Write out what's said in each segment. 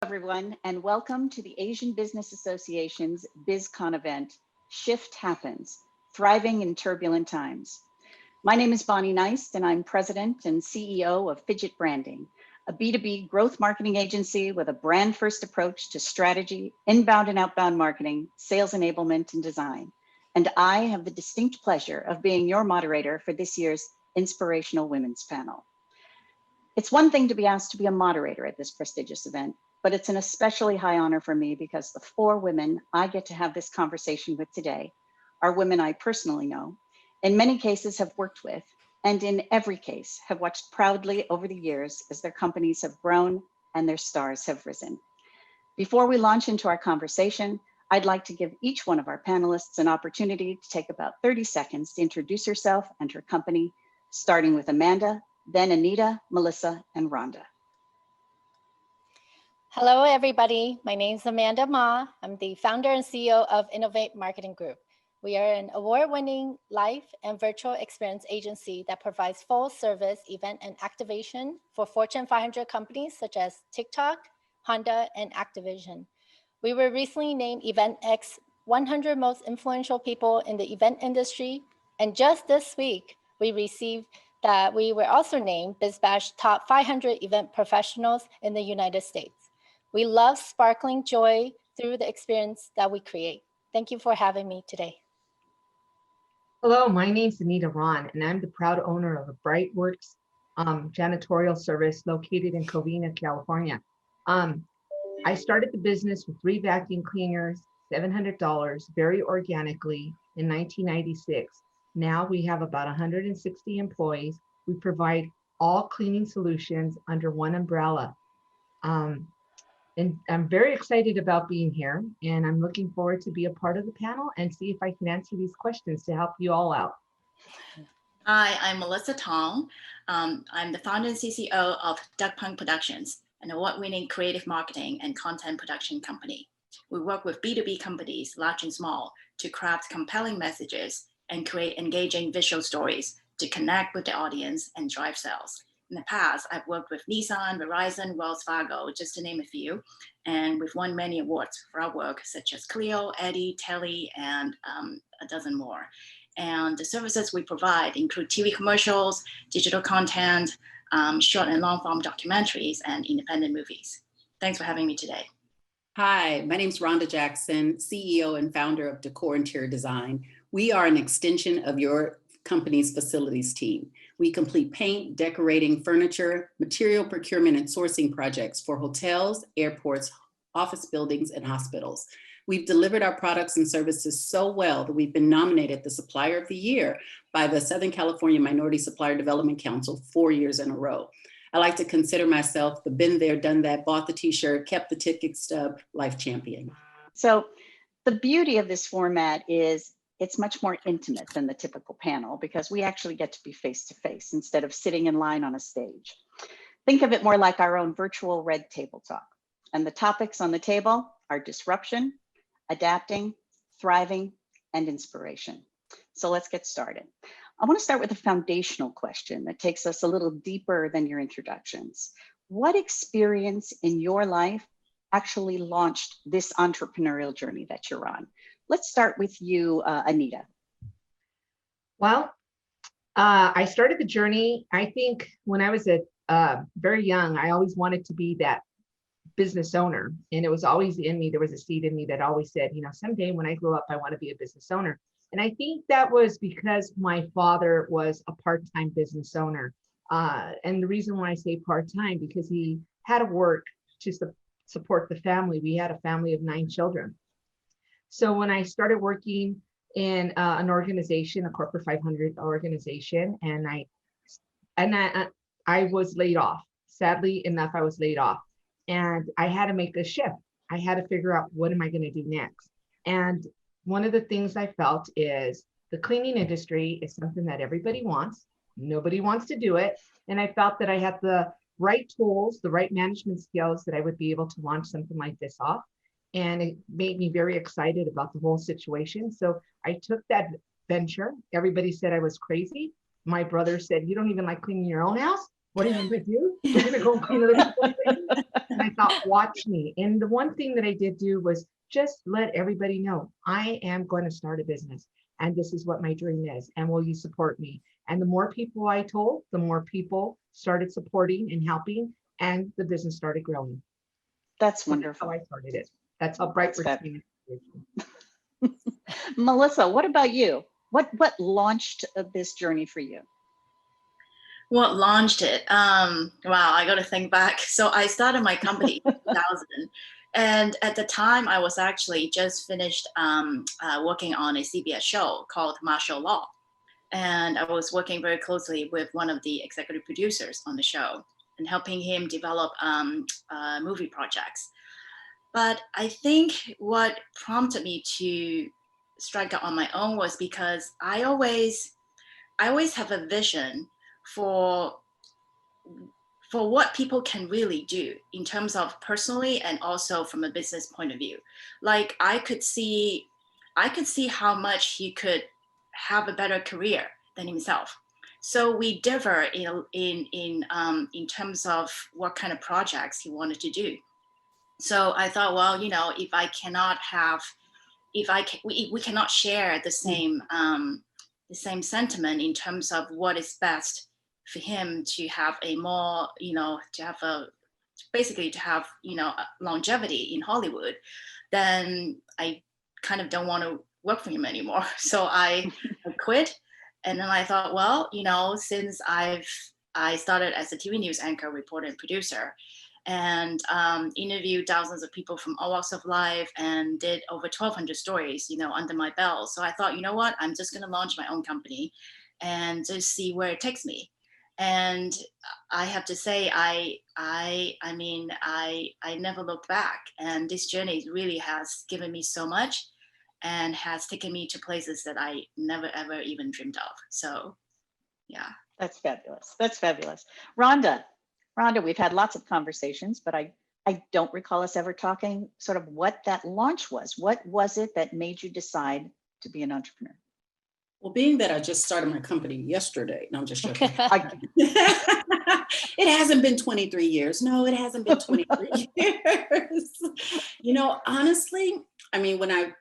everyone, and welcome to the Asian Business Association's BizCon event, Shift Happens, Thriving in Turbulent Times. My name is Bonnie Neist, and I'm President and CEO of Fidget Branding, a B2B growth marketing agency with a brand-first approach to strategy, inbound and outbound marketing, sales enablement, and design. And I have the distinct pleasure of being your moderator for this year's Inspirational Women's Panel. It's one thing to be asked to be a moderator at this prestigious event, but it's an especially high honor for me because the four women I get to have this conversation with today are women I personally know, in many cases have worked with, and in every case have watched proudly over the years as their companies have grown and their stars have risen. Before we launch into our conversation, I'd like to give each one of our panelists an opportunity to take about 30 seconds to introduce herself and her company, starting with Amanda, then Anita, Melissa, and Rhonda. Hello, everybody. My name is Amanda Ma. I'm the founder and CEO of Innovate Marketing Group. We are an award-winning live and virtual experience agency that provides full-service event and activation for Fortune 500 companies such as TikTok, Honda, and Activision. We were recently named EventX 100 Most Influential People in the Event Industry, and just this week, we were also named BizBash Top 500 Event Professionals in the United States. We love sparkling joy through the experience that we create. Thank you for having me today. Hello, my name's Anita Ron, and I'm the proud owner of a Brightworks janitorial service located in Covina, California. I started the business with 3 vacuum cleaners, $700, very organically in 1996. Now we have about 160 employees. We provide all cleaning solutions under one umbrella. And I'm very excited about being here, and I'm looking forward to be a part of the panel and see if I can answer these questions to help you all out. Hi, I'm Melissa Tong. I'm the founder and CCO of Duck Punk Productions, an award-winning creative marketing and content production company. We work with B2B companies, large and small, to craft compelling messages and create engaging visual stories to connect with the audience and drive sales. In the past, I've worked with Nissan, Verizon, Wells Fargo, just to name a few, and we've won many awards for our work, such as Clio, Eddy, Telly, and a dozen more. And the services we provide include TV commercials, digital content, short and long form documentaries, and independent movies. Thanks for having me today. Hi, my name is Rhonda Jackson, CEO and founder of Decor Interior Design. We are an extension of your company's facilities team. We complete paint, decorating, furniture, material procurement, and sourcing projects for hotels, airports, office buildings, and hospitals. We've delivered our products and services so well that we've been nominated the Supplier of the Year by the Southern California Minority Supplier Development Council 4 years in a row. I like to consider myself the been there, done that, bought the t-shirt, kept the ticket stub, life champion. So the beauty of this format is it's much more intimate than the typical panel because we actually get to be face-to-face instead of sitting in line on a stage. Think of it more like our own virtual red table talk. And the topics on the table are disruption, adapting, thriving, and inspiration. So let's get started. I want to start with a foundational question that takes us a little deeper than your introductions. What experience in your life actually launched this entrepreneurial journey that you're on? Let's start with you, Anita. Well, I started the journey, I think when I was very young, I always wanted to be that business owner. And it was always in me, there was a seed in me that always said, you know, someday when I grow up, I want to be a business owner. And I think that was because my father was a part-time business owner. And the reason why I say part-time, because he had to work to support the family. We had a family of 9 children. So when I started working in an organization, a corporate 500 organization, and I was laid off. Sadly enough, I was laid off, and I had to make a shift. I had to figure out, what am I going to do next? And one of the things I felt is the cleaning industry is something that everybody wants. Nobody wants to do it. And I felt that I had the right tools, the right management skills that I would be able to launch something like this off. And it made me very excited about the whole situation. So I took that venture. Everybody said I was crazy. My brother said, you don't even like cleaning your own house? What are you going to do? You're going to go clean other people's places? And I thought, watch me. And the one thing that I did do was just let everybody know, I am going to start a business and this is what my dream is. And will you support me? And the more people I told, the more people started supporting and helping, and the business started growing. That's So wonderful. That's how I started it. That's how Bright That's Rich. Melissa, what about you? What launched this journey for you? What launched it? Wow, I got to think back. So I started my company in 2000. And at the time, I was actually just finished working on a CBS show called Martial Law. And I was working very closely with one of the executive producers on the show and helping him develop movie projects. But I think what prompted me to strike out on my own was because I always have a vision for what people can really do in terms of personally and also from a business point of view. Like I could see how much he could have a better career than himself. So we differ in terms of what kind of projects he wanted to do. So I thought, well, if we cannot share the same sentiment in terms of what is best for him to have a more, basically to have, longevity in Hollywood, then I kind of don't want to work for him anymore. So I quit. And then I thought, well, since I started as a TV news anchor, reporter, and producer, and interviewed thousands of people from all walks of life and did over 1,200 stories, under my belt. So I thought, you know what, I'm just going to launch my own company and just see where it takes me. And I have to say, I never looked back. And this journey really has given me so much and has taken me to places that I never, ever even dreamed of. So, yeah. That's fabulous. That's fabulous. Rhonda, we've had lots of conversations, but I don't recall us ever talking sort of what that launch was. What was it that made you decide to be an entrepreneur? Well, being that I just started my company yesterday, no, I'm just joking. It hasn't been 23 years. No, it hasn't been 23 years. Honestly, I mean, when I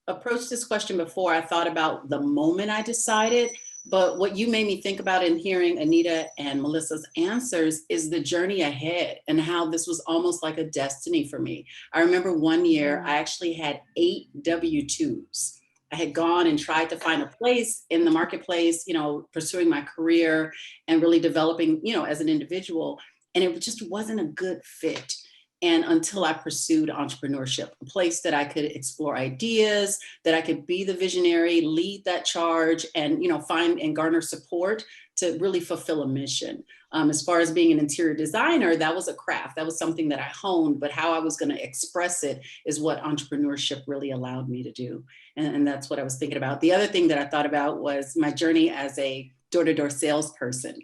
approached this question before, I thought about the moment I decided. But what you made me think about in hearing Anita and Melissa's answers is the journey ahead and how this was almost like a destiny for me. I remember one year I actually had 8 W-2s. I had gone and tried to find a place in the marketplace, pursuing my career and really developing, as an individual. And it just wasn't a good fit. And until I pursued entrepreneurship, a place that I could explore ideas, that I could be the visionary, lead that charge, and find and garner support to really fulfill a mission. As far as being an interior designer, that was a craft. That was something that I honed, but how I was going to express it is what entrepreneurship really allowed me to do. And that's what I was thinking about. The other thing that I thought about was my journey as a door-to-door salesperson,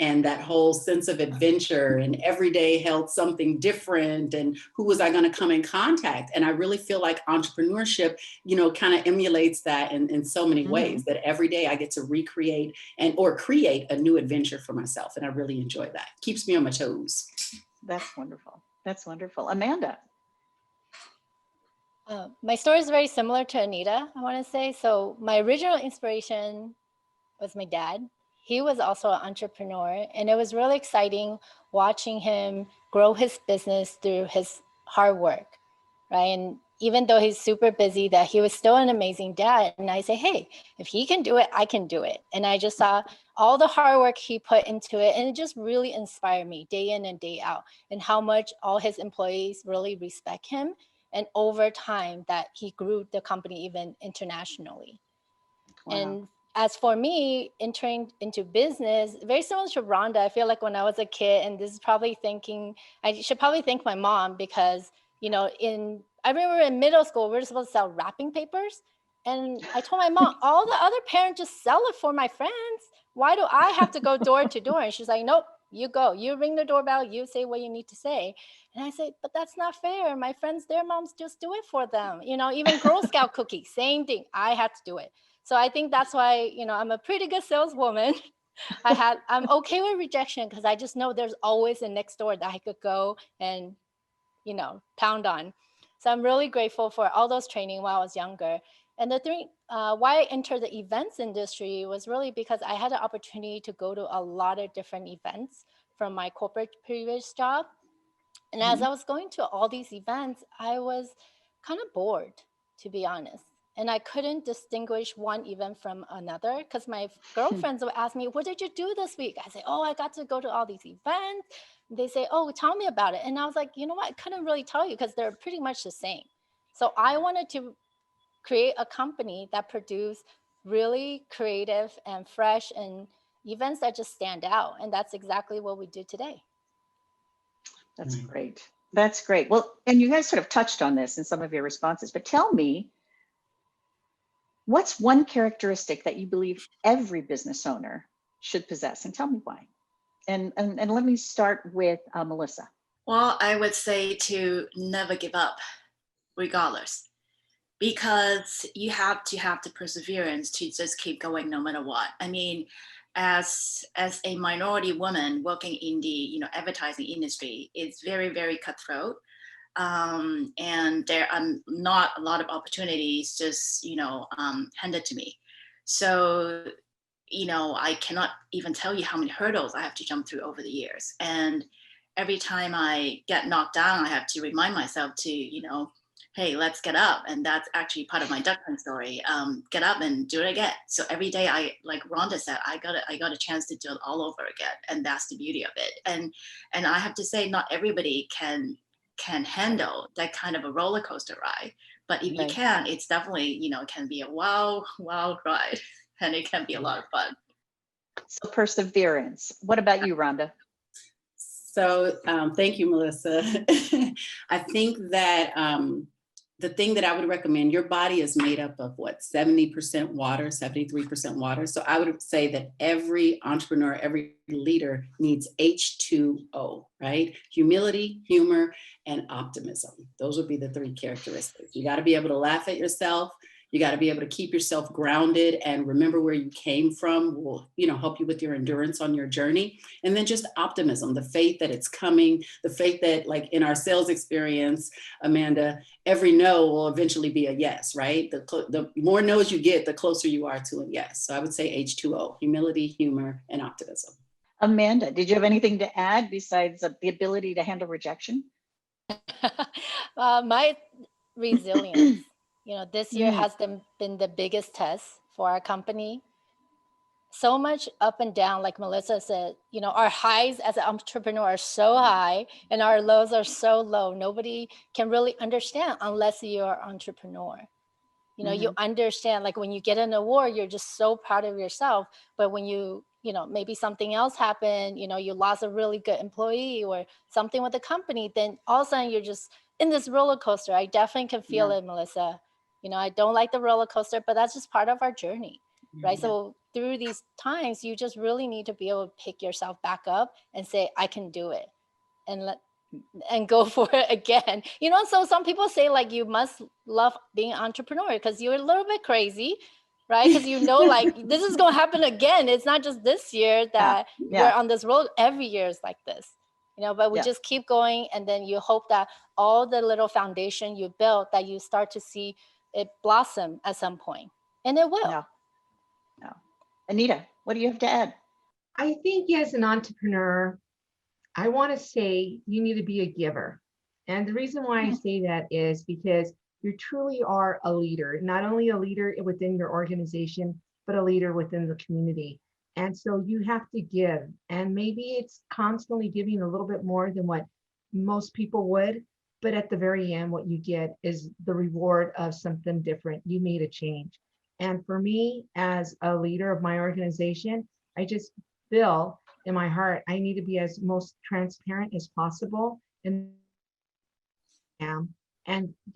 and that whole sense of adventure, and every day held something different, and who was I going to come in contact? And I really feel like entrepreneurship, kind of emulates that in so many ways, that every day I get to recreate or create a new adventure for myself. And I really enjoy that. Keeps me on my toes. That's wonderful. That's wonderful. Amanda. My story is very similar to Anita, I want to say. So my original inspiration was my dad. He was also an entrepreneur, and it was really exciting watching him grow his business through his hard work, right? And even though he's super busy, that he was still an amazing dad. And I say, hey, if he can do it, I can do it. And I just saw all the hard work he put into it, and it just really inspired me day in and day out, and how much all his employees really respect him. And over time that he grew the company even internationally. Wow. And as for me, entering into business, very similar to Rhonda, I feel like when I was a kid, and this is probably thinking, I should probably thank my mom, because, I remember in middle school, we were supposed to sell wrapping papers. And I told my mom, all the other parents just sell it for my friends. Why do I have to go door to door? And she's like, nope, you go, you ring the doorbell, you say what you need to say. And I said, but that's not fair. My friends, their moms just do it for them. Even Girl Scout cookies, same thing. I had to do it. So I think that's why, I'm a pretty good saleswoman. I'm okay with rejection because I just know there's always a next door that I could go and, pound on. So I'm really grateful for all those training while I was younger. And the thing, why I entered the events industry was really because I had an opportunity to go to a lot of different events from my corporate previous job. And as I was going to all these events, I was kind of bored, to be honest. And I couldn't distinguish one event from another because my girlfriends would ask me, "What did you do this week?" I say, "Oh, I got to go to all these events." They say, "Oh, tell me about it." And I was like, you know what? I couldn't really tell you because they're pretty much the same. So I wanted to create a company that produced really creative and fresh and events that just stand out. And that's exactly what we do today. That's great. That's great. Well, and you guys sort of touched on this in some of your responses, but tell me, what's one characteristic that you believe every business owner should possess, and tell me why. And let me start with Melissa. Well, I would say to never give up, regardless, because you have to have the perseverance to just keep going no matter what. I mean, as a minority woman working in the advertising industry, it's very, very cutthroat. And there are not a lot of opportunities just handed to me. So I cannot even tell you how many hurdles I have to jump through over the years. And every time I get knocked down, I have to remind myself to hey, let's get up. And that's actually part of my duck hunt story. Get up and do it again. So every day, I, like Rhonda said, I got a chance to do it all over again. And that's the beauty of it. And I have to say, not everybody can handle that kind of a roller coaster ride. But if you can, it's definitely, it can be a wild ride, and it can be a lot of fun. So perseverance. What about you, Rhonda? So thank you, Melissa. I think that the thing that I would recommend, your body is made up of what, 70% water, 73% water. So I would say that every entrepreneur, every leader needs H2O, right? Humility, humor, and optimism. Those would be the three characteristics. You got to be able to laugh at yourself. You got to be able to keep yourself grounded and remember where you came from will, help you with your endurance on your journey. And then just optimism, the faith that it's coming, the faith that, like in our sales experience, Amanda, every no will eventually be a yes, right? The more no's you get, the closer you are to a yes. So I would say H2O, humility, humor, and optimism. Amanda, did you have anything to add besides the ability to handle rejection? My resilience. This year has been the biggest test for our company. So much up and down, like Melissa said, our highs as an entrepreneur are so high and our lows are so low. Nobody can really understand unless you're an entrepreneur. You understand, like when you get an award, you're just so proud of yourself. But when maybe something else happened, you lost a really good employee or something with the company, then all of a sudden you're just in this roller coaster. I definitely can feel it, Melissa. I don't like the roller coaster, but that's just part of our journey, right? So through these times, you just really need to be able to pick yourself back up and say, I can do it, and go for it again. So some people say, like, you must love being an entrepreneur because you're a little bit crazy, right? Because like this is going to happen again. It's not just this year that we're on this road. Every year is like this. But we just keep going, and then you hope that all the little foundation you built, that you start to see it blossom at some point, and it will. No. Anita, what do you have to add? I think as an entrepreneur, I want to say you need to be a giver. And the reason why I say that is because you truly are a leader, not only a leader within your organization, but a leader within the community. And so you have to give, and maybe it's constantly giving a little bit more than what most people would, but at the very end, what you get is the reward of something different. You made a change. And for me, as a leader of my organization, I just feel in my heart, I need to be as most transparent as possible and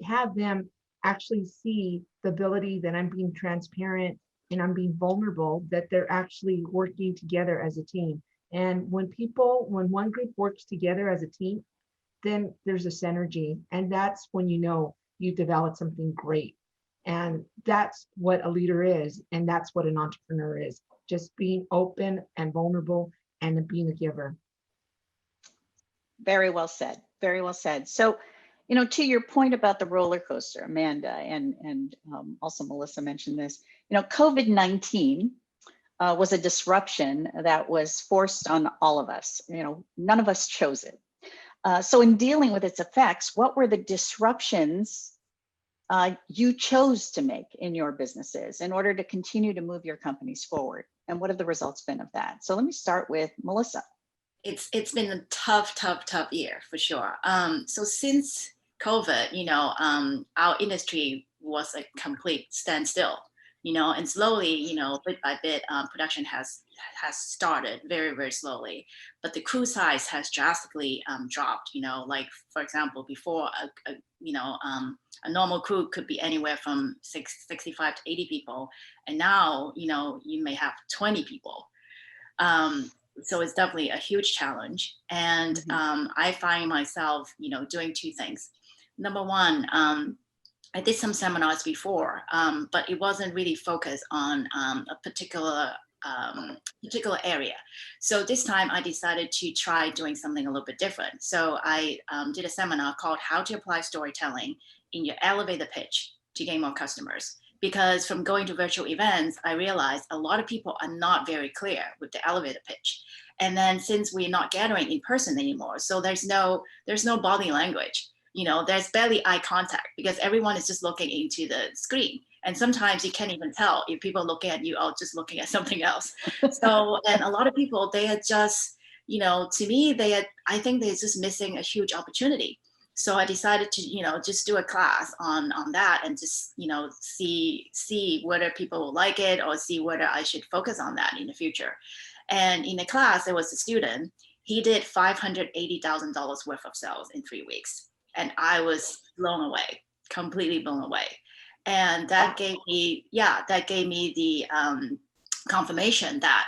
have them actually see the ability that I'm being transparent and I'm being vulnerable, that they're actually working together as a team. And when one group works together as a team, then there's a synergy. And that's when you develop something great. And that's what a leader is. And that's what an entrepreneur is. just being open and vulnerable and being a giver. Very well said. Very well said. So, to your point about the roller coaster, Amanda, and also Melissa mentioned this, COVID-19 was a disruption that was forced on all of us. None of us chose it. So in dealing with its effects, what were the disruptions you chose to make in your businesses in order to continue to move your companies forward? And what have the results been of that? So let me start with Melissa. It's been a tough year for sure. So since COVID, our industry was a complete standstill, and slowly, bit by bit, production has started very, very slowly, but the crew size has drastically dropped. Like for example, before a normal crew could be anywhere from 65 to 80 people, and now you may have 20 people. So it's definitely a huge challenge. And I find myself, doing two things. Number one, I did some seminars before, but it wasn't really focused on a particular area. So this time I decided to try doing something a little bit different. So I did a seminar called How to Apply Storytelling in Your Elevator Pitch to Gain More Customers. Because from going to virtual events, I realized a lot of people are not very clear with the elevator pitch. And then since we're not gathering in person anymore, so there's no body language, there's barely eye contact because everyone is just looking into the screen. And sometimes you can't even tell if people are looking at you or just looking at something else. So, and a lot of people, they are just, to me, I think they're just missing a huge opportunity. So I decided to, just do a class on that and just, see whether people will like it or see whether I should focus on that in the future. And in the class, there was a student, he did $580,000 worth of sales in 3 weeks. And I was blown away, completely blown away. And that gave me the confirmation that,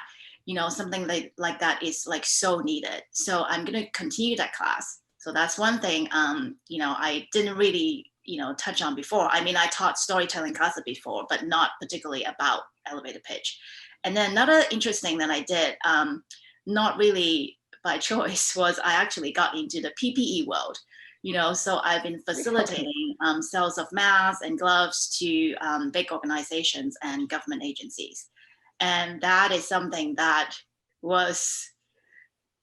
something like that is like so needed. So I'm going to continue that class. So that's one thing, I didn't really, touch on before. I mean, I taught storytelling classes before, but not particularly about elevator pitch. And then another interesting that I did, not really by choice, was I actually got into the PPE world. So I've been facilitating sales of masks and gloves to big organizations and government agencies. And that is something that was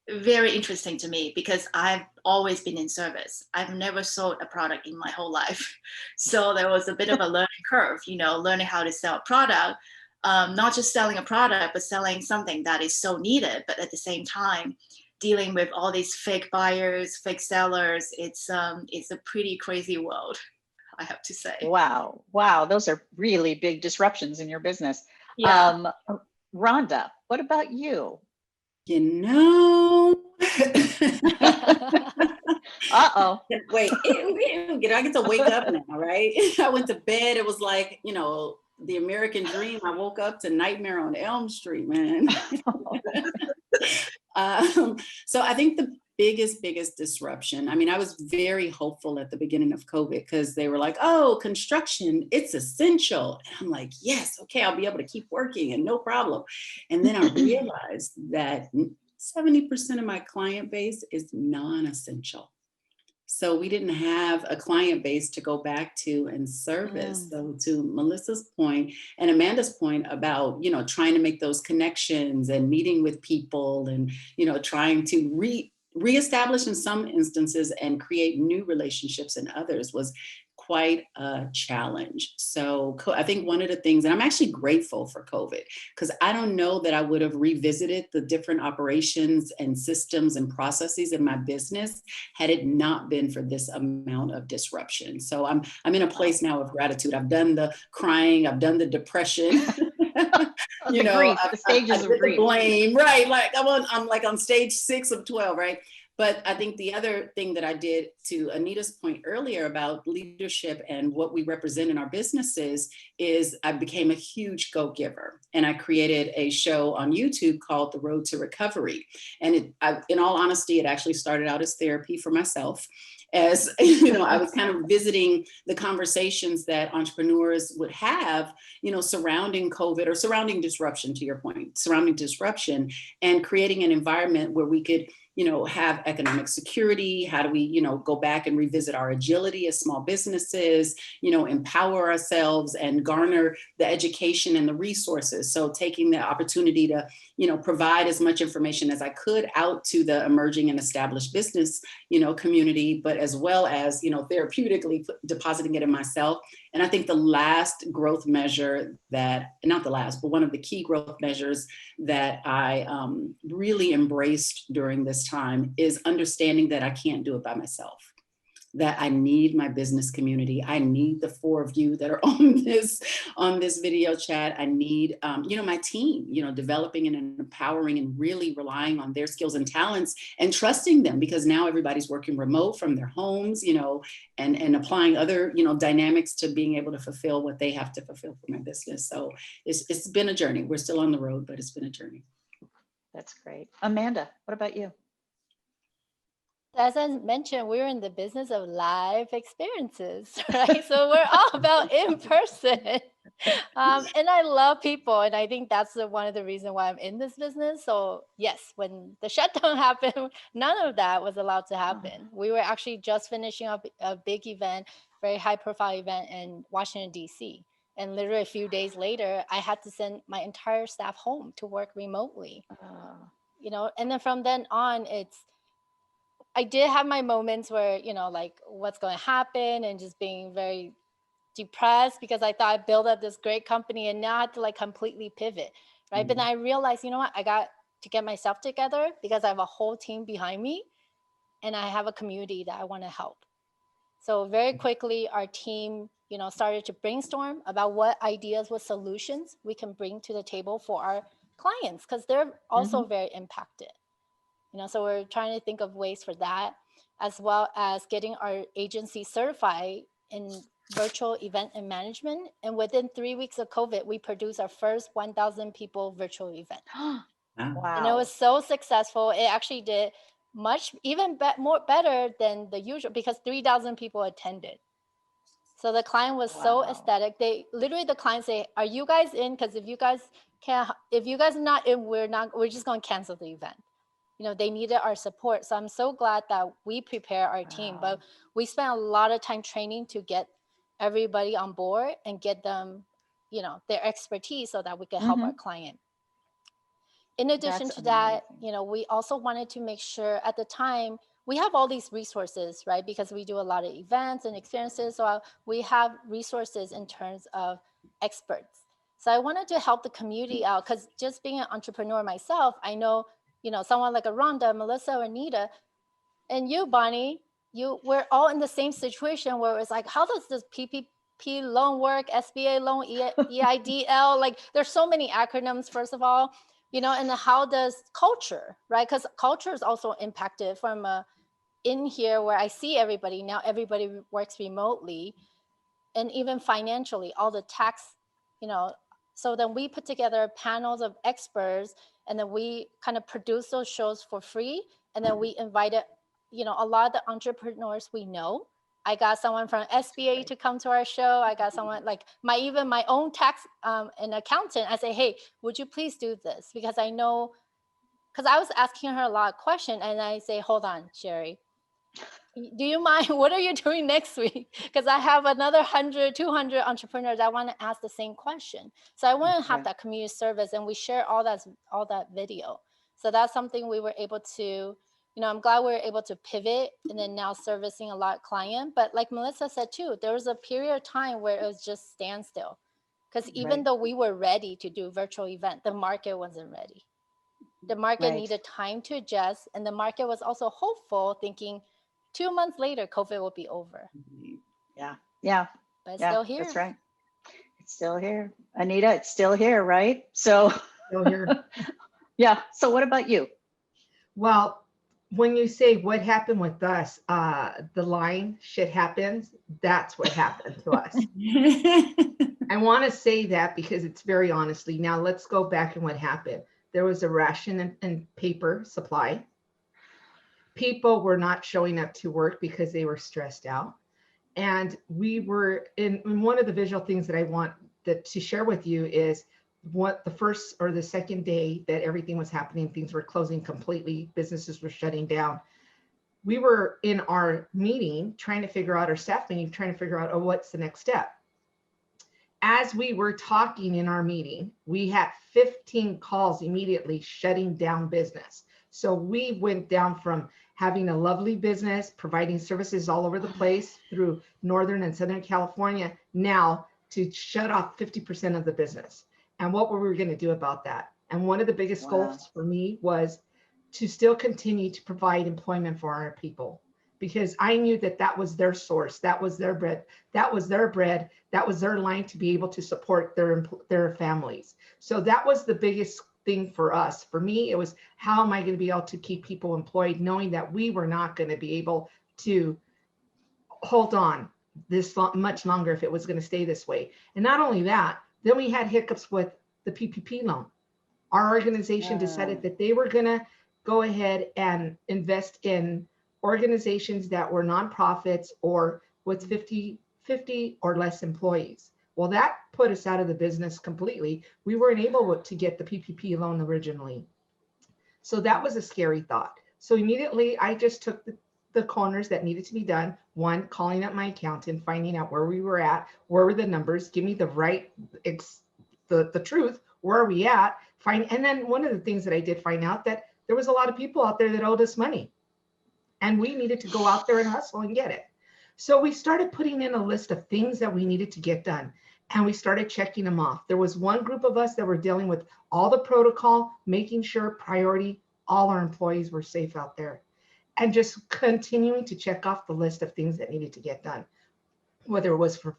very interesting to me because I've always been in service. I've never sold a product in my whole life. So there was a bit of a learning curve, learning how to sell a product, not just selling a product, but selling something that is so needed, but at the same time, dealing with all these fake buyers, fake sellers. It's a pretty crazy world, I have to say. Wow. Those are really big disruptions in your business. Yeah. Rhonda, what about you? Uh-oh. Wait, I get to wake up now, right? I went to bed. It was like, the American dream. I woke up to Nightmare on Elm Street, man. So I think the biggest disruption, I mean, I was very hopeful at the beginning of COVID because they were like, oh, construction, it's essential. And I'm like, yes, okay, I'll be able to keep working and no problem. And then I realized that 70% of my client base is non-essential. So we didn't have a client base to go back to and service. So to Melissa's point and Amanda's point about, trying to make those connections and meeting with people and, trying to reestablish in some instances and create new relationships in others was quite a challenge. So I think one of the things, and I'm actually grateful for COVID, because I don't know that I would have revisited the different operations and systems and processes in my business had it not been for this amount of disruption. So I'm in a place now of gratitude. I've done the crying, I've done the depression. The stages of grief. The blame, right? Like I'm like on stage 6 of 12, right? But I think the other thing that I did, to Anita's point earlier about leadership and what we represent in our businesses, is I became a huge go-giver. And I created a show on YouTube called The Road to Recovery. And in all honesty, it actually started out as therapy for myself. as you know, I was kind of visiting the conversations that entrepreneurs would have, you know, surrounding COVID or surrounding disruption, to your point, surrounding disruption, and creating an environment where we could, you know, have economic security. How do we, you know, go back and revisit our agility as small businesses, you know, empower ourselves and garner the education and the resources. So taking the opportunity to, you know, provide as much information as I could out to the emerging and established business, you know, community, but as well as, you know, therapeutically depositing it in myself. And I think the last growth measure that, not the last, but one of the key growth measures that I really embraced during this time is understanding that I can't do it by myself, that I need my business community. I need the 4 of you that are on this video chat. I need, you know, my team, you know, developing and empowering and really relying on their skills and talents and trusting them, because now everybody's working remote from their homes, you know, and applying other, you know, dynamics to being able to fulfill what they have to fulfill for my business. So it's been a journey. We're still on the road, but it's been a journey. That's great. Amanda, what about you? As I mentioned, we're in the business of live experiences, right? So we're all about in person. And I love people. And I think that's one of the reasons why I'm in this business. So yes, when the shutdown happened, none of that was allowed to happen. We were actually just finishing up a big event, very high profile event in Washington, DC. And literally a few days later, I had to send my entire staff home to work remotely. You know, and then from then on, I did have my moments where, you know, like what's going to happen and just being very depressed because I thought I built up this great company and now I had to like completely pivot, right? But then I realized, you know what, I got to get myself together because I have a whole team behind me and I have a community that I want to help. So very quickly, our team, you know, started to brainstorm about what ideas, what solutions we can bring to the table for our clients, because they're also very impacted. You know, so we're trying to think of ways for that, as well as getting our agency certified in virtual event and management. And within 3 weeks of COVID, we produced our first 1,000 people virtual event. Wow. And it was so successful. It actually did much, even more better than the usual, because 3,000 people attended. So the client was so ecstatic. They literally, the client say, "Are you guys in? Because if you guys are not in, we're just going to cancel the event." You know, they needed our support. So I'm so glad that we prepare our team, but we spent a lot of time training to get everybody on board and get them, you know, their expertise so that we can help our client. In addition to that, you know, we also wanted to make sure at the time we have all these resources, right? Because we do a lot of events and experiences. So we have resources in terms of experts. So I wanted to help the community out, because just being an entrepreneur myself, I know, you know, someone like a Rhonda, Melissa, or Anita, and you, Bonnie, we're all in the same situation where it's like, how does this PPP loan work, SBA loan, EIDL? Like, there's so many acronyms, first of all, you know, and how does culture, right? Because culture is also impacted from in here where I see everybody, now everybody works remotely, and even financially, all the tax, you know. So then we put together panels of experts, and then we kind of produce those shows for free. And then we invited, you know, a lot of the entrepreneurs we know. I got someone from SBA to come to our show. I got someone like even my own tax and accountant. I say, hey, would you please do this? Because I know, because I was asking her a lot of questions, and I say, hold on, Sherry, do you mind? What are you doing next week? Because I have another 100, 200 entrepreneurs. I want to ask the same question. So I want to have that community service, and we share all that video. So that's something we were able to, you know, I'm glad we were able to pivot, and then now servicing a lot of clients. But like Melissa said too, there was a period of time where it was just standstill, because even though we were ready to do virtual event, the market wasn't ready. The market needed time to adjust, and the market was also hopeful, thinking 2 months later, COVID will be over. Yeah. But it's still here. That's right. It's still here. Anita, it's still here, right? So Still here. yeah. So what about you? Well, when you say what happened with us, the line shit happens, that's what happened to us. I want to say that because it's very honestly. Now let's go back and what happened. There was a ration and paper supply. People were not showing up to work because they were stressed out. And we were in one of the visual things that I want to share with you is what the first or the second day that everything was happening, things were closing completely, businesses were shutting down. We were in our meeting trying to figure out, our staff meeting, trying to figure out, oh, what's the next step? As we were talking in our meeting, we had 15 calls immediately shutting down business. So we went down from having a lovely business, providing services all over the place through Northern and Southern California, now to shut off 50% of the business. And what were we going to do about that? And one of the biggest goals for me was to still continue to provide employment for our people, because I knew that that was their source, that was their bread, that was their bread, that was their line to be able to support their families. So that was the biggest thing for us. For me, it was, how am I going to be able to keep people employed, knowing that we were not going to be able to hold on this much longer if it was going to stay this way. And not only that, then we had hiccups with the PPP loan. Our organization decided that they were going to go ahead and invest in organizations that were nonprofits or with 50 or less employees. Well, that put us out of the business completely. We weren't able to get the PPP loan originally. So that was a scary thought. So immediately I just took the corners that needed to be done. One, calling up my accountant, finding out where we were at, where were the numbers, give me the right, the truth, where are we at? And then one of the things that I did find out, that there was a lot of people out there that owed us money, and we needed to go out there and hustle and get it. So we started putting in a list of things that we needed to get done, and we started checking them off. There was one group of us that were dealing with all the protocol, making sure priority, all our employees were safe out there, and just continuing to check off the list of things that needed to get done, whether it was for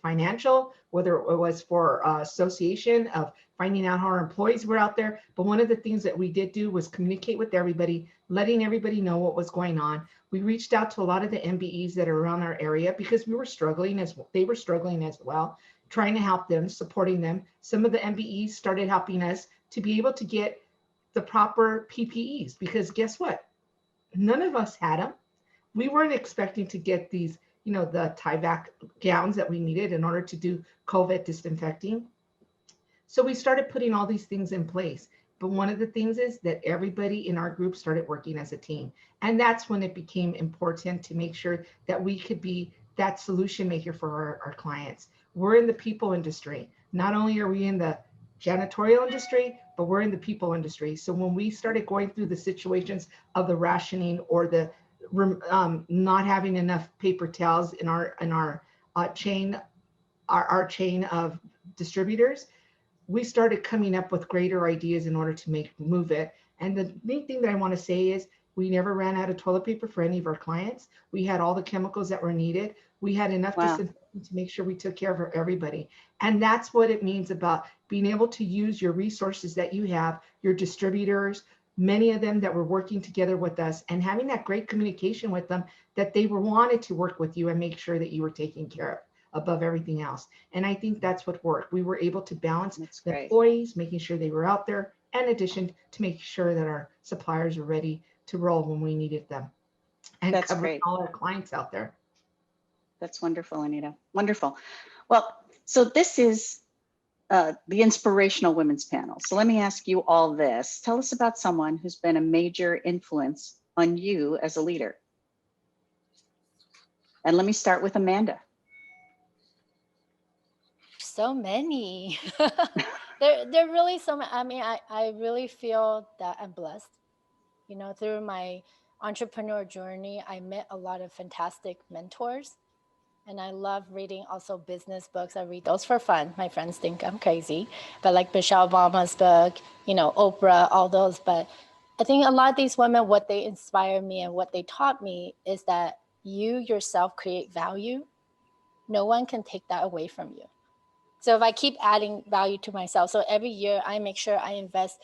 financial, whether it was for association of finding out how our employees were out there. But one of the things that we did do was communicate with everybody, letting everybody know what was going on. We reached out to a lot of the MBEs that are around our area, because we were struggling as they were struggling as well, trying to help them, supporting them. Some of the MBEs started helping us to be able to get the proper PPEs, because guess what? None of us had them. We weren't expecting to get these, the Tyvek gowns that we needed in order to do COVID disinfecting. So we started putting all these things in place. But one of the things is that everybody in our group started working as a team. And that's when it became important to make sure that we could be that solution maker for our clients. We're in the people industry. Not only are we in the janitorial industry, but we're in the people industry. So when we started going through the situations of the rationing or the not having enough paper towels in our chain of distributors, we started coming up with greater ideas in order to move it. And the neat thing that I want to say is, we never ran out of toilet paper for any of our clients. We had all the chemicals that were needed. We had enough disinfectant to make sure we took care of everybody. And that's what it means about being able to use your resources that you have, your distributors, many of them that were working together with us, and having that great communication with them, that they wanted to work with you and make sure that you were taken care of above everything else. And I think that's what worked. We were able to balance the employees, making sure they were out there, in addition to making sure that our suppliers were ready to roll when we needed them, and covering all our clients out there. That's wonderful, Anita. Wonderful. Well, so this is the Inspirational Women's Panel. So let me ask you all this. Tell us about someone who's been a major influence on you as a leader. And let me start with Amanda. So many. There really so many. I mean, I really feel that I'm blessed. Through my entrepreneur journey, I met a lot of fantastic mentors. And I love reading also business books. I read those for fun. My friends think I'm crazy. But like Michelle Obama's book, Oprah, all those. But I think a lot of these women, what they inspire me and what they taught me is that you yourself create value. No one can take that away from you. So if I keep adding value to myself, so every year I make sure I invest,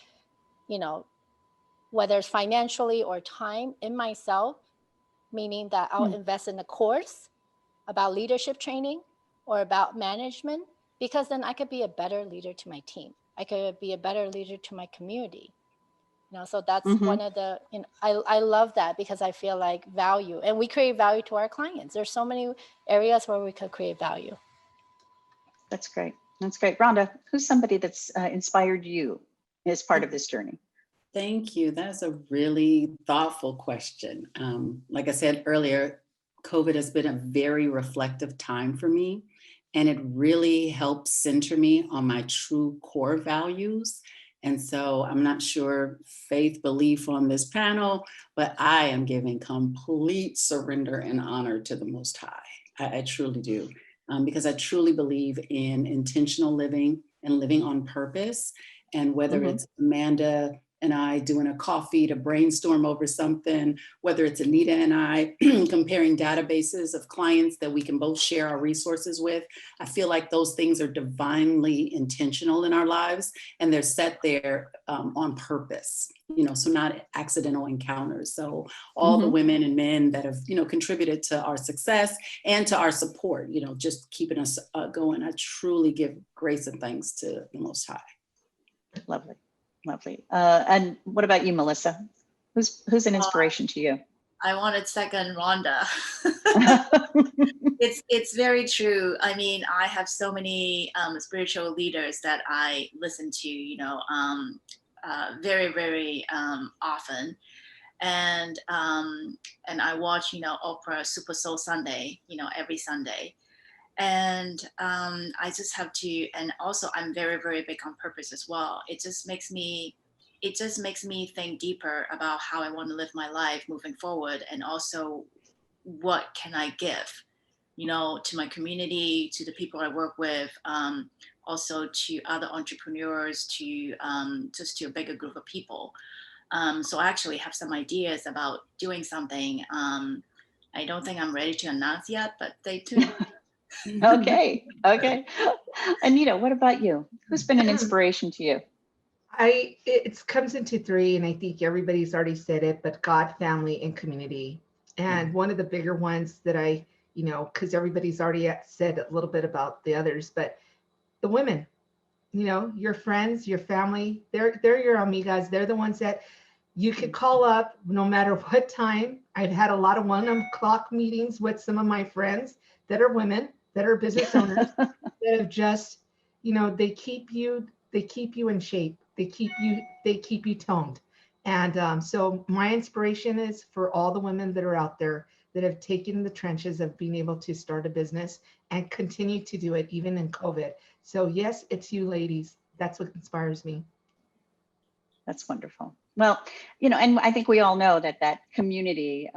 whether it's financially or time in myself, meaning that I'll invest in a course about leadership training or about management, because then I could be a better leader to my team. I could be a better leader to my community. So that's Mhm. one of the, I love that because I feel like value, and we create value to our clients. There's so many areas where we could create value. That's great. That's great. Rhonda, who's somebody that's inspired you as part of this journey? Thank you. That's a really thoughtful question. Like I said earlier, COVID has been a very reflective time for me, and it really helped center me on my true core values. And so I'm not sure faith, belief on this panel, but I am giving complete surrender and honor to the Most High. I truly do, because I truly believe in intentional living and living on purpose. And whether Mhm. it's Amanda and I doing a coffee to brainstorm over something, whether it's Anita and I comparing databases of clients that we can both share our resources with, I feel like those things are divinely intentional in our lives, and they're set there on purpose, so not accidental encounters. So all the Mhm. women and men that have, contributed to our success and to our support, just keeping us going, I truly give grace and thanks to the Most High. Lovely. Lovely. And what about you, Melissa? Who's an inspiration to you? I wanted second Rhonda. It's very true. I mean, I have so many spiritual leaders that I listen to, very, very often. And I watch, Oprah Super Soul Sunday, every Sunday. And I just have to, and also I'm very, very big on purpose as well. It just makes me think deeper about how I want to live my life moving forward, and also what can I give, to my community, to the people I work with, also to other entrepreneurs, to just to a bigger group of people. So I actually have some ideas about doing something. I don't think I'm ready to announce yet, but stay tuned. Okay. Okay. Anita, what about you? Who's been an inspiration to you? It comes into three, and I think everybody's already said it, but God, family, and community. And one of the bigger ones that I, because everybody's already said a little bit about the others, but the women, your friends, your family, they're your amigas. They're the ones that you could call up no matter what time. I've had a lot of 1 o'clock meetings with some of my friends that are women, that are business owners, that have just, they keep you in shape. They keep you toned. And so my inspiration is for all the women that are out there that have taken the trenches of being able to start a business and continue to do it even in COVID. So yes, it's you ladies. That's what inspires me. That's wonderful. Well, and I think we all know that community,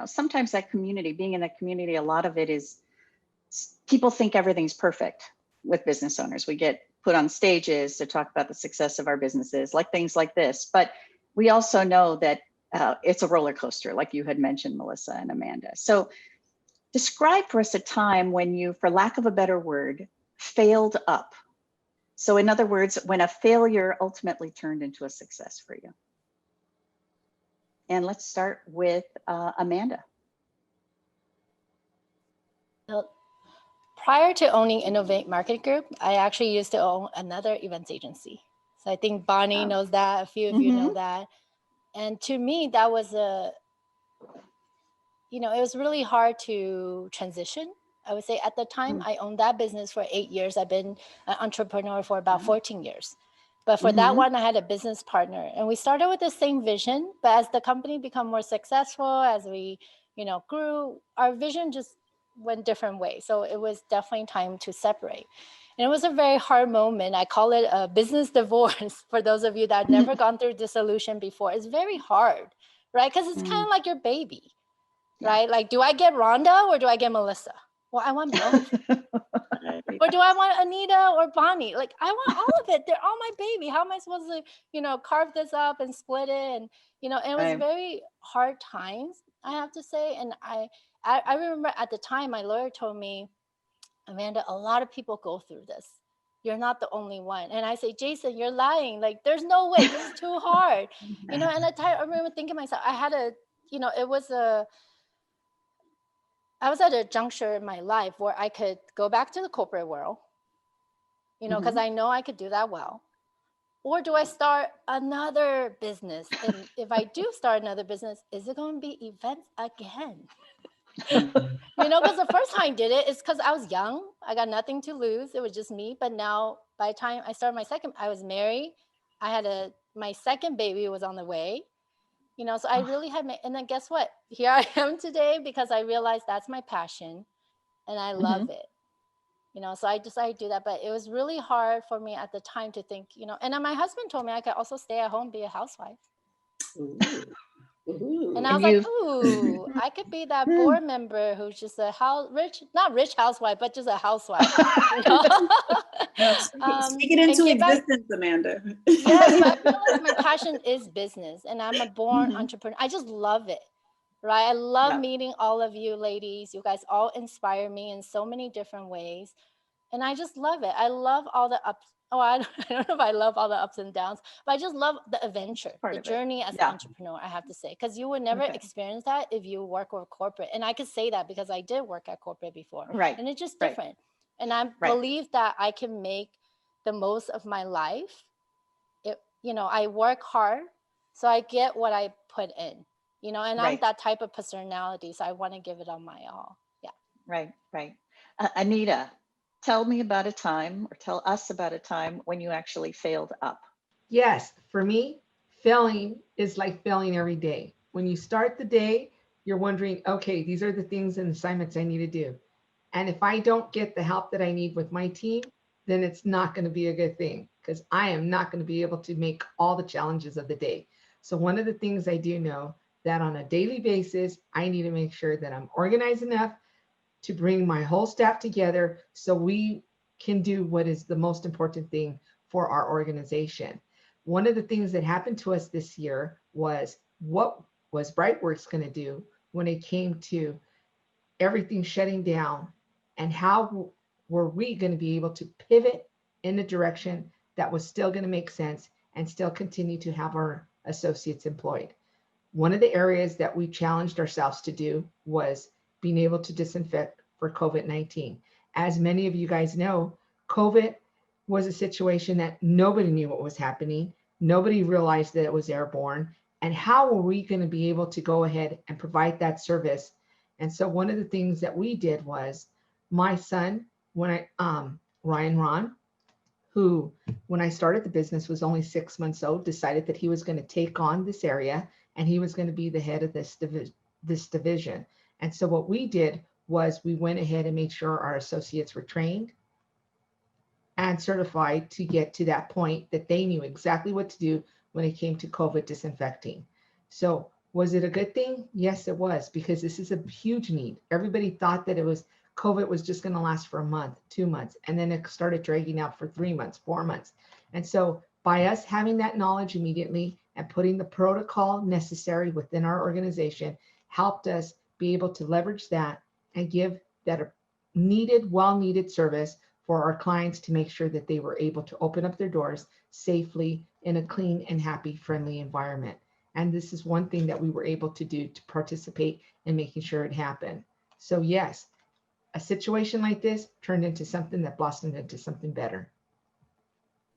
sometimes that community, being in that community, a lot of it is people think everything's perfect with business owners. We get put on stages to talk about the success of our businesses, like things like this. But we also know that it's a roller coaster, like you had mentioned, Melissa and Amanda. So describe for us a time when you, for lack of a better word, failed up. So in other words, when a failure ultimately turned into a success for you. And let's start with Amanda. Well, prior to owning Innovate Marketing Group, I actually used to own another events agency. So I think Bonnie knows that, a few of you know that. And to me, that was it was really hard to transition. I would say at the time I owned that business for 8 years. I've been an entrepreneur for about 14 years. But for that one, I had a business partner, and we started with the same vision. But as the company became more successful, as we, grew, our vision just went different ways. So it was definitely time to separate. And it was a very hard moment. I call it a business divorce for those of you that have never gone through dissolution before. It's very hard, right? Because it's kind of like your baby, right? Like, do I get Rhonda or do I get Melissa? Well, I want both. Or do I want Anita or Bonnie? Like, I want all of it. They're all my baby. How am I supposed to, carve this up and split it? And, it was very hard times, I have to say. And I remember at the time, my lawyer told me, Amanda, a lot of people go through this. You're not the only one. And I say, Jason, you're lying. Like, there's no way. This is too hard. And at the time, I remember thinking to myself, I was at a juncture in my life where I could go back to the corporate world, because I know I could do that well, or do I start another business? And if I do start another business, is it going to be events again? You know, because the first time I did it, it's because I was young. I got nothing to lose. It was just me. But now, by the time I started my second, I was married. I had my second baby was on the way. You know, so I really had and then guess what? Here I am today because I realized that's my passion and I love it. You know, so I decided to do that. But it was really hard for me at the time to think, you know, and then my husband told me I could also stay at home, be a housewife. Ooh. Ooh. And I was like, ooh, I could be that board member who's just a not rich housewife, but just a housewife. You know? Speak it into existence, Amanda. Yes, but I feel like my passion is business and I'm a born entrepreneur. I just love it, right? I love meeting all of you ladies. You guys all inspire me in so many different ways. And I just love it. I love all the ups. Oh, I don't know if I love all the ups and downs, but I just love the adventure, the journey as an entrepreneur, I have to say, because you would never experience that if you work with corporate. And I could say that because I did work at corporate before. Right. And it's just different. And I believe that I can make the most of my life. You know, I work hard, so I get what I put in, you know, and I'm that type of personality. So I want to give it all my all. Yeah. Right. Anita, tell me about a time, or tell us about a time when you actually failed up. Yes, for me, failing is like failing every day. When you start the day, you're wondering, okay, these are the things and assignments I need to do. And if I don't get the help that I need with my team, then it's not going to be a good thing, because I am not going to be able to make all the challenges of the day. So one of the things I do know that on a daily basis, I need to make sure that I'm organized enough to bring my whole staff together so we can do what is the most important thing for our organization. One of the things that happened to us this year was, what was Brightworks going to do when it came to everything shutting down, and how were we going to be able to pivot in a direction that was still going to make sense and still continue to have our associates employed. One of the areas that we challenged ourselves to do was being able to disinfect for COVID-19. As many of you guys know, COVID was a situation that nobody knew what was happening. Nobody realized that it was airborne. And how were we going to be able to go ahead and provide that service? And so one of the things that we did was, my son, Ryan Ron, who, when I started the business, was only 6 months old, decided that he was going to take on this area and he was going to be the head of this division. And so what we did was we went ahead and made sure our associates were trained and certified to get to that point that they knew exactly what to do when it came to COVID disinfecting. So was it a good thing? Yes, it was, because this is a huge need. Everybody thought that COVID was just going to last for a month, 2 months, and then it started dragging out for 3 months, 4 months. And so by us having that knowledge immediately and putting the protocol necessary within our organization helped us be able to leverage that and give that needed, well-needed service for our clients to make sure that they were able to open up their doors safely in a clean and happy, friendly environment. And this is one thing that we were able to do to participate in making sure it happened. So yes, a situation like this turned into something that blossomed into something better.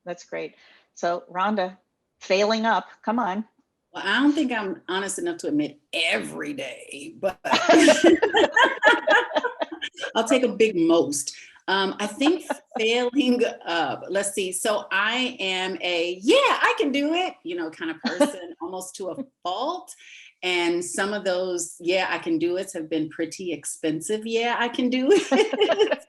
That's great. So Rhonda, failing up, come on. Well, I don't think I'm honest enough to admit every day, but I'll take a big most. I think failing up, let's see. So I am I can do it, kind of person, almost to a fault. And some of those, I can do it, have been pretty expensive. I can do it.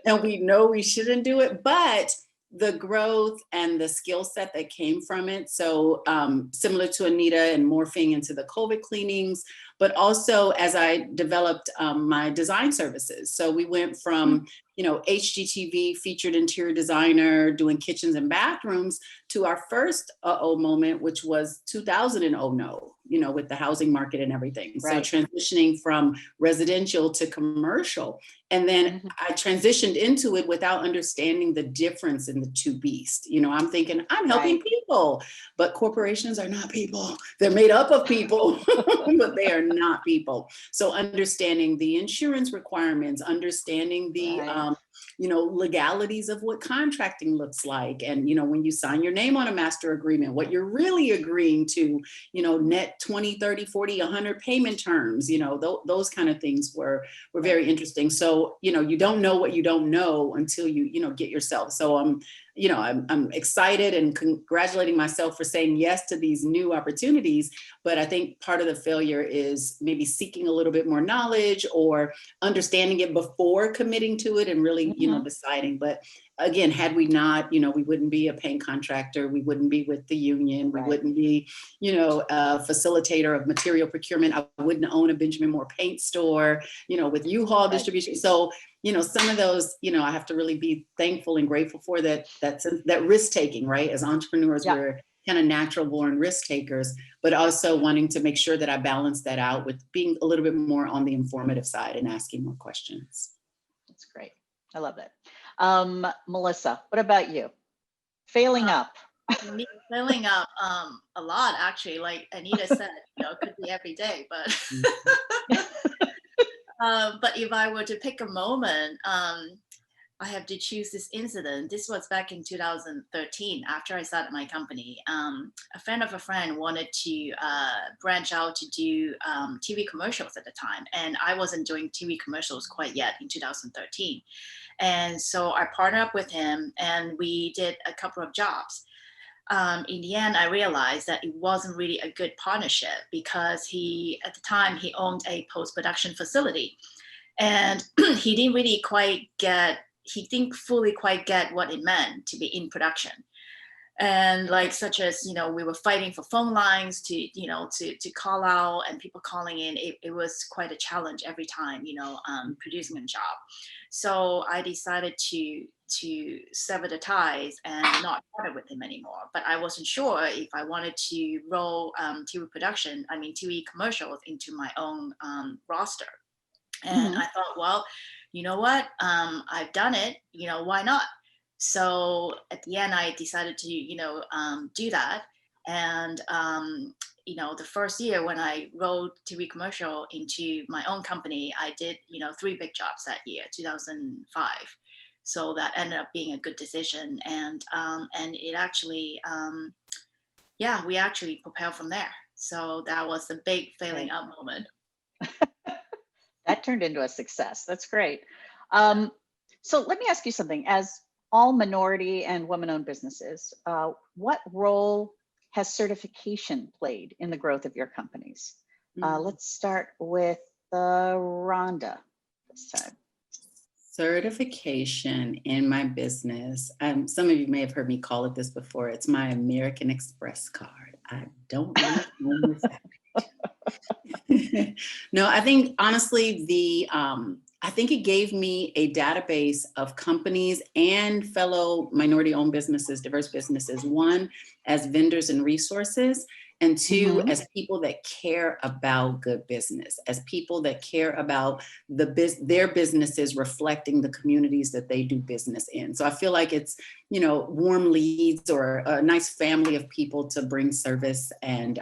And we know we shouldn't do it, but the growth and the skill set that came from it. So similar to Anita and morphing into the COVID cleanings, but also as I developed my design services. So we went from, HGTV, featured interior designer, doing kitchens and bathrooms, to our first moment, which was 2000 with the housing market and everything. Right. So transitioning from residential to commercial. And then I transitioned into it without understanding the difference in the two beasts. I'm thinking I'm helping people, but corporations are not people. They're made up of people, but they are not people. So understanding the insurance requirements, understanding the legalities of what contracting looks like. And, when you sign your name on a master agreement, what you're really agreeing to, net 20, 30, 40, 100 payment terms, those kind of things were very interesting. So, you don't know what you don't know until you, get yourself. So I'm excited and congratulating myself for saying yes to these new opportunities. But I think part of the failure is maybe seeking a little bit more knowledge or understanding it before committing to it and really, deciding. But again, had we not, we wouldn't be a paint contractor. We wouldn't be with the union. We wouldn't be, a facilitator of material procurement. I wouldn't own a Benjamin Moore paint store, with U-Haul distribution. So, some of those, I have to really be thankful and grateful for that risk taking, right? As entrepreneurs, we're kind of natural born risk takers, but also wanting to make sure that I balance that out with being a little bit more on the informative side and asking more questions. That's great. I love that. Melissa, what about you? Failing up. Me failing up a lot, actually. Like Anita said, it could be every day, but but if I were to pick a moment, I have to choose this incident. This was back in 2013, after I started my company. A friend of a friend wanted to branch out to do TV commercials at the time. And I wasn't doing TV commercials quite yet in 2013. And so I partnered up with him and we did a couple of jobs. In the end, I realized that it wasn't really a good partnership because at the time, he owned a post-production facility. And he didn't really he didn't fully quite get what it meant to be in production. And such as, we were fighting for phone lines to call out and people calling in. It was quite a challenge every time, producing a job. So I decided to sever the ties and not partner with him anymore. But I wasn't sure if I wanted to roll TV commercials into my own roster. And I thought, well, you know what? I've done it, why not? So at the end, I decided to, do that. And, the first year when I rolled TV commercial into my own company, I did, 3 big jobs that year, 2005. So that ended up being a good decision. And it actually, we actually propelled from there. So that was the big failing up moment. That turned into a success. That's great. So let me ask you something. As all minority and women-owned businesses, what role has certification played in the growth of your companies? Let's start with Rhonda this time. Certification in my business. Some of you may have heard me call it this before. It's my American Express card. I don't really know what's No, I think honestly, I think it gave me a database of companies and fellow minority-owned businesses, diverse businesses, one, as vendors and resources, and two, as people that care about good business, as people that care about their businesses reflecting the communities that they do business in. So I feel like it's, warm leads or a nice family of people to bring service and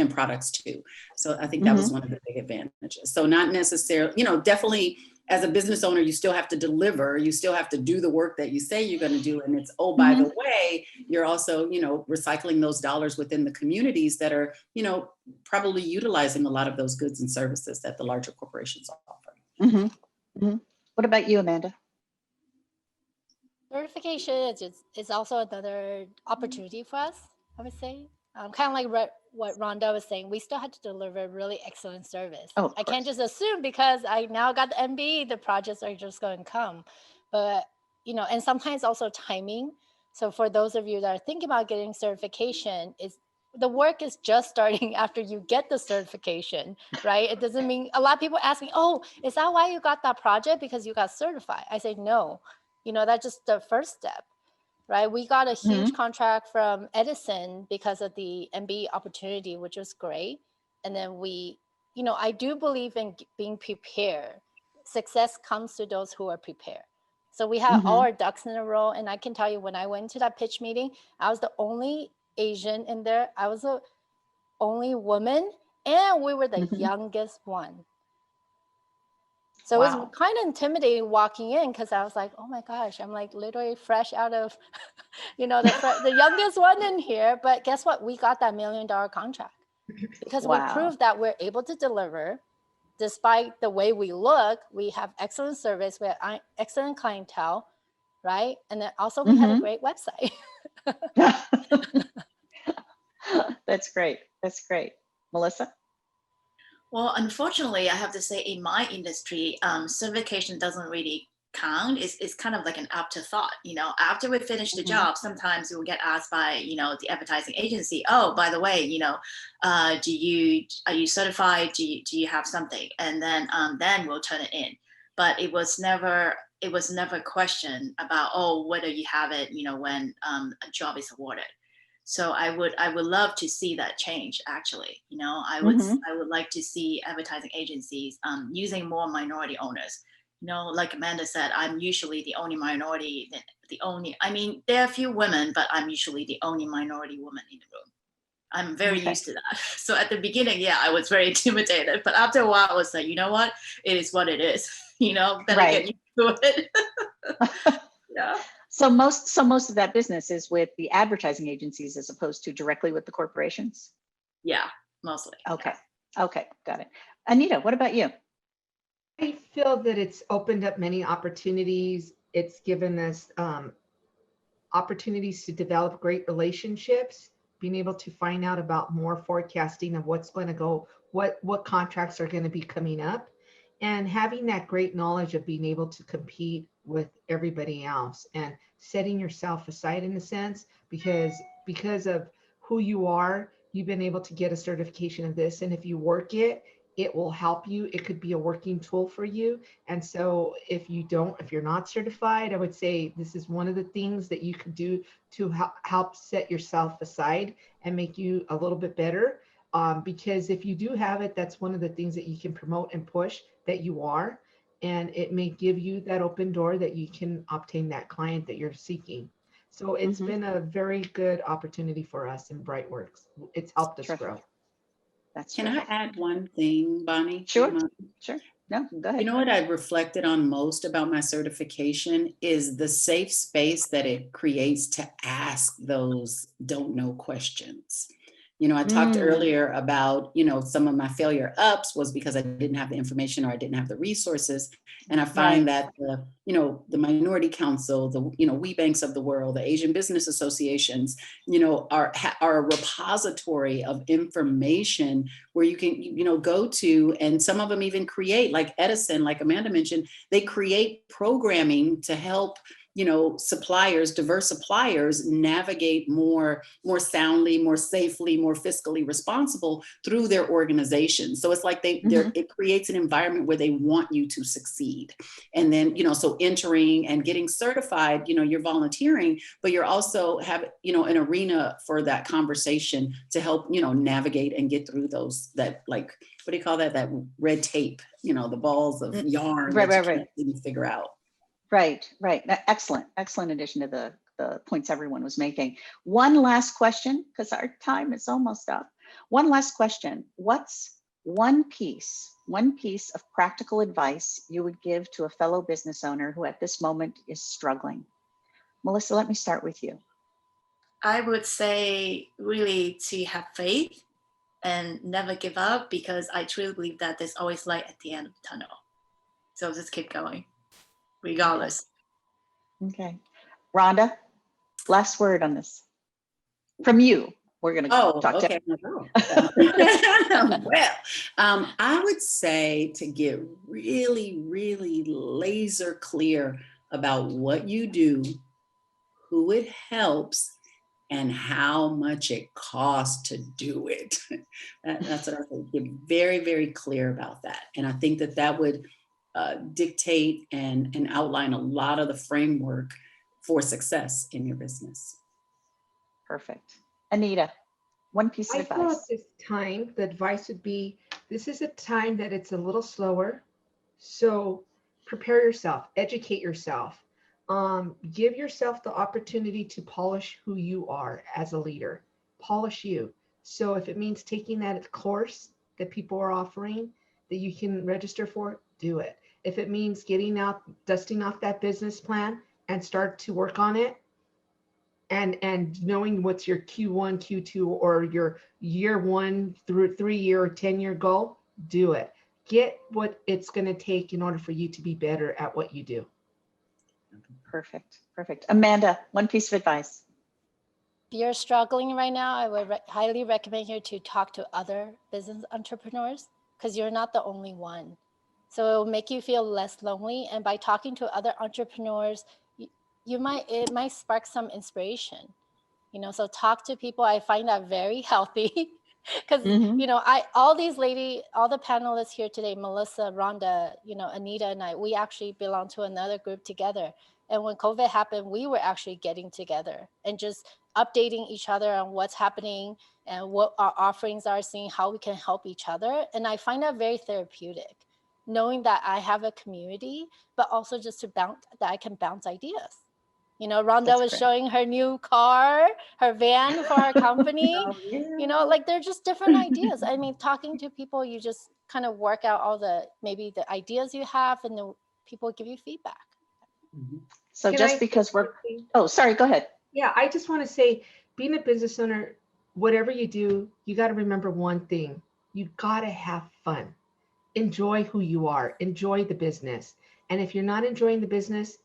products to. So I think that was one of the big advantages. So not necessarily, definitely as a business owner, you still have to deliver, you still have to do the work that you say you're going to do. And it's, by the way, you're also, recycling those dollars within the communities that are, probably utilizing a lot of those goods and services that the larger corporations offer. What about you, Amanda? Certification is also another opportunity for us, I would say. Kind of like what Rhonda was saying, we still had to deliver really excellent service. I can't just assume because I now got the MBE, the projects are just going to come. But, and sometimes also timing. So for those of you that are thinking about getting certification, the work is just starting after you get the certification, right? It doesn't mean, a lot of people ask me, oh, is that why you got that project? Because you got certified. I say, no, that's just the first step. Right, we got a huge contract from Edison because of the MBE opportunity, which was great. And then I do believe in being prepared. Success comes to those who are prepared. So we have all our ducks in a row. And I can tell you, when I went to that pitch meeting, I was the only Asian in there. I was the only woman, and we were the youngest one. So it was Wow. kind of intimidating walking in because I was like, oh my gosh, I'm like literally fresh out of, the youngest one in here. But guess what? We got that $1 million contract because we Wow. proved that we're able to deliver despite the way we look. We have excellent service, we have excellent clientele, right? And then also we had a great website. That's great. That's great. Melissa? Well, unfortunately, I have to say in my industry, certification doesn't really count. It's kind of like an afterthought. After we finish the job, sometimes we will get asked by, the advertising agency, oh, by the way, are you certified? Do you have something? And then we'll turn it in. But it was never a question about, oh, whether you have it, when a job is awarded. So I would love to see that change. Actually, I would like to see advertising agencies using more minority owners. Like Amanda said, I'm usually the only minority. I mean, there are a few women, but I'm usually the only minority woman in the room. I'm very used to that. So at the beginning, yeah, I was very intimidated. But after a while, I was like, you know what? It is what it is. Better get used to it. Yeah. So most of that business is with the advertising agencies as opposed to directly with the corporations? Yeah, mostly. Okay. Okay, got it. Anita, what about you? I feel that it's opened up many opportunities. It's given us opportunities to develop great relationships, being able to find out about more forecasting of what's going to go, what contracts are going to be coming up, and having that great knowledge of being able to compete with everybody else and setting yourself aside in a sense, because of who you are, you've been able to get a certification of this. And if you work it, it will help you. It could be a working tool for you. And so if you're not certified, I would say this is one of the things that you could do to help set yourself aside and make you a little bit better. Because if you do have it, that's one of the things that you can promote and push that you are. And it may give you that open door that you can obtain that client that you're seeking. So it's been a very good opportunity for us in Brightworks. It's helped us grow. That's Can I add one thing, Bonnie? Sure. Sure. No, go ahead. You know what I reflected on most about my certification is the safe space that it creates to ask those don't know questions. I talked earlier about, some of my failure ups was because I didn't have the information or I didn't have the resources. And I find that the Minority Council, the, WeBanks of the world, the Asian Business Associations, are a repository of information where you can, go to, and some of them even create, like Edison, like Amanda mentioned, they create programming to help suppliers, diverse suppliers navigate more soundly, more safely, more fiscally responsible through their organization. So it's like it creates an environment where they want you to succeed. And then, so entering and getting certified, you're volunteering, but you're also have, an arena for that conversation to help, navigate and get through that, like, what do you call that? That red tape, the balls of yarn that you can't even figure out. Right. Excellent addition to the points everyone was making. One last question, because our time is almost up. One last question. What's one piece of practical advice you would give to a fellow business owner who at this moment is struggling? Melissa, let me start with you. I would say really to have faith and never give up, because I truly believe that there's always light at the end of the tunnel. So just keep going, regardless. Okay. Rhonda, last word on this. From you. We're going to talk to Well, I would say to get really, really laser clear about what you do, who it helps, and how much it costs to do it. That's what I think. Get very, very clear about that. And I think that would dictate and outline a lot of the framework for success in your business. Perfect. Anita, one piece of advice. I feel at this time, the advice would be, this is a time that it's a little slower. So prepare yourself, educate yourself, give yourself the opportunity to polish who you are as a leader, polish you. So if it means taking that course that people are offering that you can register for, do it. If it means getting out, dusting off that business plan and start to work on it, and knowing what's your Q1, Q2, or your year 1 through 3-year or 10-year goal, do it. Get what it's going to take in order for you to be better at what you do. Perfect. Perfect. Amanda, one piece of advice. If you're struggling right now, I would highly recommend you to talk to other business entrepreneurs, because you're not the only one. So it will make you feel less lonely. And by talking to other entrepreneurs, it might spark some inspiration. So talk to people. I find that very healthy. Because all the panelists here today, Melissa, Rhonda, Anita, and I, we actually belong to another group together. And when COVID happened, we were actually getting together and just updating each other on what's happening and what our offerings are, seeing how we can help each other. And I find that very therapeutic, knowing that I have a community, but also just that I can bounce ideas. Rhonda was showing her new car, her van for her company. Oh, yeah. Like they're just different ideas. I mean, talking to people, you just kind of work out all the ideas you have, and then people give you feedback. So just because oh, sorry, go ahead. Yeah, I just want to say, being a business owner, whatever you do, you got to remember one thing. You got to have fun. Enjoy who you are. Enjoy the business. And if you're not enjoying the business,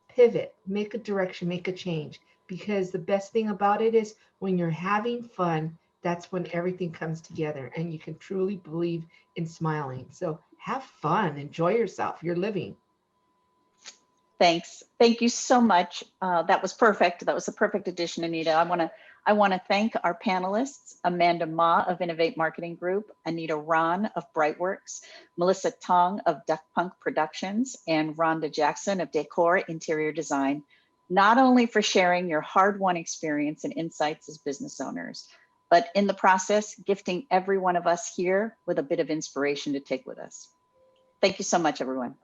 pivot, make a direction, make a change. Because the best thing about it is when you're having fun, that's when everything comes together and you can truly believe in smiling. So have fun, enjoy yourself. You're living. Thanks. Thank you so much. That was perfect. That was a perfect addition, Anita. I want to thank our panelists, Amanda Ma of Innovate Marketing Group, Anita Ron of Brightworks, Melissa Tong of Duck Punk Productions, and Rhonda Jackson of Decor Interior Design, not only for sharing your hard-won experience and insights as business owners, but in the process, gifting every one of us here with a bit of inspiration to take with us. Thank you so much, everyone.